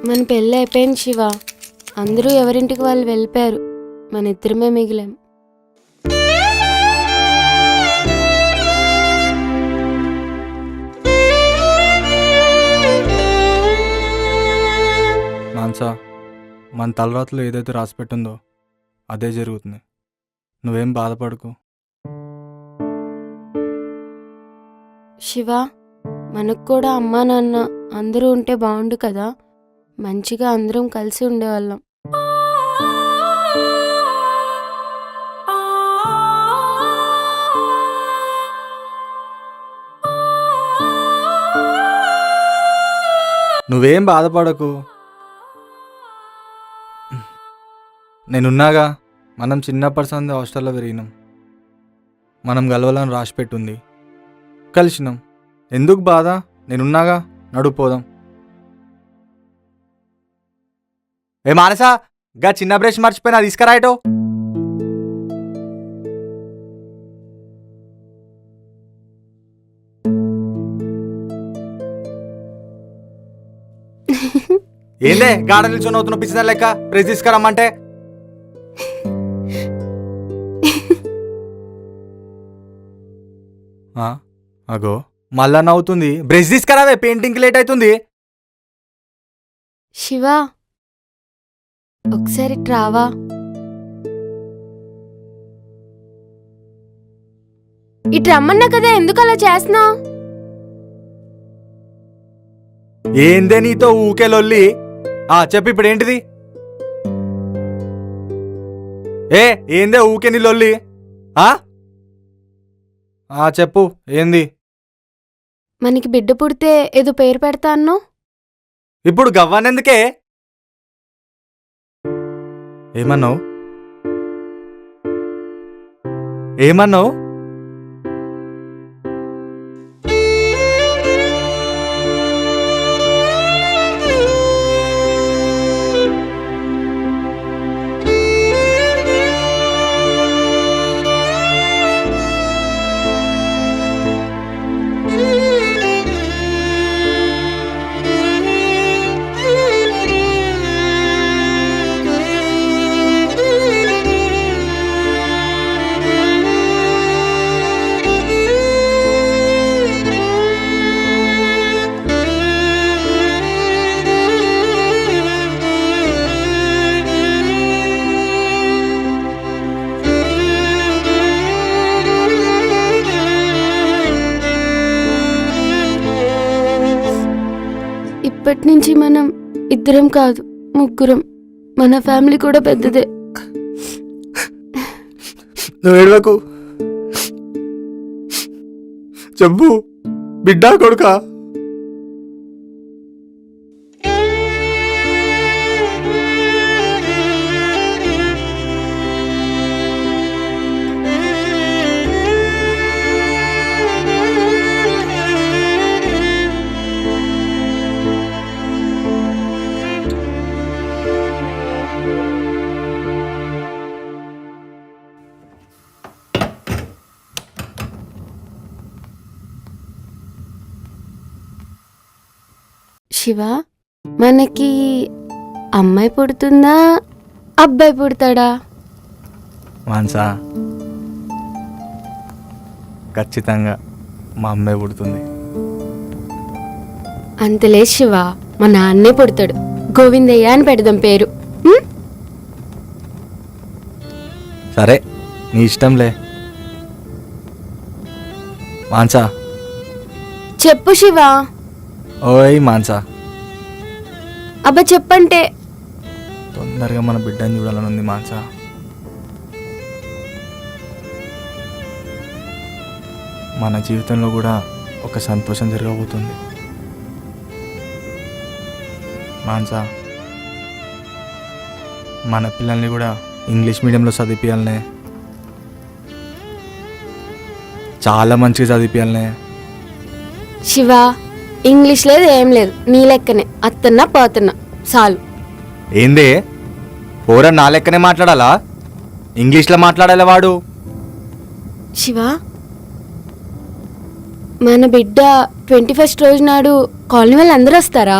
మన పెళ్ళి అయిపోయింది శివ. అందరూ ఎవరింటికి వాళ్ళు వెళ్ళిపోయారు. మన ఇద్దరమే మిగిలాం. మాన్సా, మన తలరాతలో ఏదైతే రాసిపెట్టిందో అదే జరుగుతుంది. నువ్వేం బాధపడకు. శివ, మనకు కూడా అమ్మా నాన్న అందరూ ఉంటే బాగుండు కదా. మంచిగా అందరం కలిసి ఉండేవాళ్ళం. నువ్వేం బాధపడకు, నేనున్నాగా. మనం చిన్నప్పటి సంది హాస్టల్లో పెరిగినాం. మనం గలవాలని రాసిపెట్టుంది, కలిసినాం. ఎందుకు బాధ? నేనున్నాగా, నడుపోదాం. ఏ మానసా, గా చిన్న బ్రష్ మర్చిపోయినా తీసుకురాయటో. ఏందే గాడ నిల్చొని అవుతున్న పిచ్చిన లెక్క బ్రష్ తీసుకురమ్మంటే? అగో మళ్ళా నవ్వుతుంది. బ్రష్ తీసుకురావే, పెయింటింగ్ లేట్ అవుతుంది. శివ, ఒకసారి ట్రావా. ఇటు రమ్మన్నా కదా, ఎందుకు అలా చేస్తున్నావు? ఏందే నీతో ఊకే లొల్లి? చెప్పు, ఇప్పుడు ఏంటిది? ఏందే ఊకే నీ లొల్లి? చెప్పు, ఏంది? మనకి బిడ్డ పుడితే ఏదో పేరు పెడతా అన్నావు. ఇప్పుడు గవ్వనెందుకే? ఏమన్నావు? ఏమన్నావు? ఇప్పటి నుంచి మనం ఇద్దరం కాదు, ముగ్గురం. మన ఫ్యామిలీ కూడా పెద్దదే. నువ్వు ఏడవకు. చెప్పు, బిడ్డా కొడుకా? శివ, మనకి అమ్మాయి పుడుతుందా, అబ్బాయి పుడతాడా? మాన్సా, ఖచ్చితంగా మా అమ్మాయి పుడుతుంది. అంతలే శివ, మా నాన్నే పుడతాడు. గోవిందయ్య అని పెడదాం పేరు. సరే, నీ ఇష్టంలే. మాన్సా. చెప్పు శివ. ఓయ్ మాన్సా. అబ్బా చెప్పంటే. తొందరగా మన బిడ్డని చూడాలని ఉంది మాన్సా. మన జీవితంలో కూడా ఒక సంతోషం జరగబోతుంది మాన్సా. మన పిల్లల్ని కూడా ఇంగ్లీష్ మీడియంలో చదివించాలనే, చాలా మంచిగా చదివించాలనే. శివ, ఇంగ్లీష్ లేదు, ఏం లేదు. నీ లెక్కనే అత్తన్నా పోతున్నా చాలు. ఏందే పోరా, నా లెక్కనే మాట్లాడాలా? ఇంగ్లీష్లో మాట్లాడాలి వాడు. శివ, మన బిడ్డ 21st రోజు నాడు కాలనీ వాళ్ళు అందరూ వస్తారా?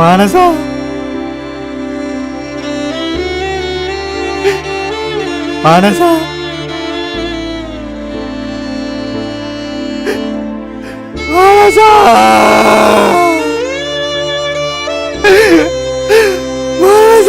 మానస మానస మానస మానస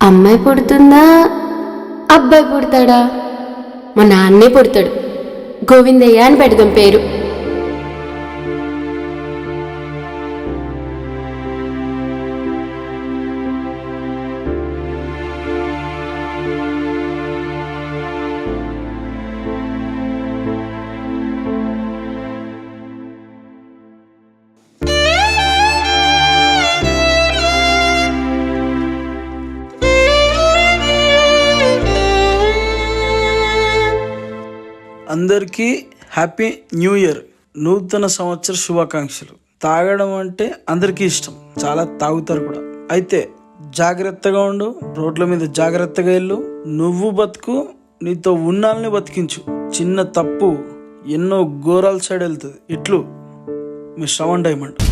అమ్మాయి పుడుతుందా అబ్బాయి పుడతాడా? మా నాన్నే పుడతాడు. గోవిందయ్య అని పెడదాం పేరు. అందరికీ హ్యాపీ న్యూ ఇయర్, నూతన సంవత్సర శుభాకాంక్షలు. తాగడం అంటే అందరికీ ఇష్టం, చాలా తాగుతారు కూడా. అయితే జాగ్రత్తగా ఉండు, రోడ్ల మీద జాగ్రత్తగా వెళ్ళు. నువ్వు బతుకు, నీతో ఉన్నాళ్ళని బతికించు. చిన్న తప్పు ఎన్నో ఘోరాల సైడ్ వెళ్తుంది. ఇట్లు మీ శ్రవణ్ డైమండ్.